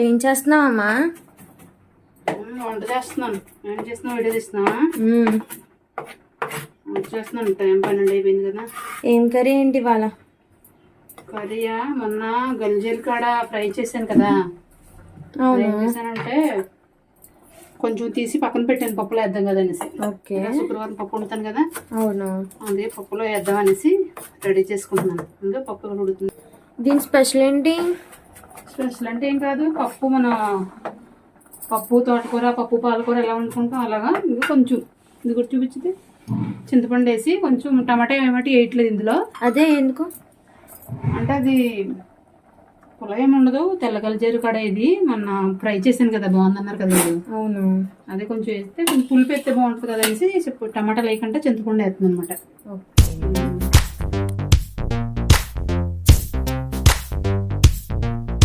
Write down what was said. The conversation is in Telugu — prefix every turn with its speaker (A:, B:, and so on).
A: ఏం చేస్తున్నావమ్మా?
B: వంట చేస్తున్నాను. ఏం చేస్తున్నావు? వీడియో తీస్తున్నావా? వంట చేస్తున్నాను. టైం 12 అయిపోయింది కదా.
A: ఏం కర్రీ ఏంటి ఇవాళ?
B: కర్రీయా, మొన్న గల్జీల కాడ ఫ్రై చేశాను కదా. ఏం చేశానంటే కొంచెం తీసి పక్కన పెట్టాను, పప్పులో వేద్దాం కదా అనేసి.
A: ఓకే,
B: శుక్రవారం పప్పు వండుతాను కదా.
A: అవును,
B: అందుకే పప్పులో వేద్దాం అనేసి రెడీ చేసుకుంటున్నాను. ఇంకా పప్పు కూడా ఉడుకుతుంది.
A: దీని స్పెషల్ ఏంటి?
B: స్పెషల్ అంటే ఏం కాదు, పప్పు మన పప్పు తోటకూర, పప్పు పాలకూర ఎలా వండుకుంటాం అలాగా. ఇంకా కొంచెం ఇది కూడా చూపించింది, చింతపండు వేసి కొంచెం టమాటా ఏమిటి వేయట్లేదు ఇందులో.
A: అదే ఎందుకు
B: అంటే అది పుల్ల ఏమి ఉండదు. తెల్ల గల్జేరు కాడ ఇది మొన్న ఫ్రై చేశాను కదా, బాగుందన్నారు కదా.
A: అవును,
B: అదే కొంచెం వేస్తే కొంచెం పులుపు ఎత్తే బాగుంటుంది కదా అనేసి టమాటా లేకుండా చింతపండు వేస్తుంది అనమాట.
A: ఓకే.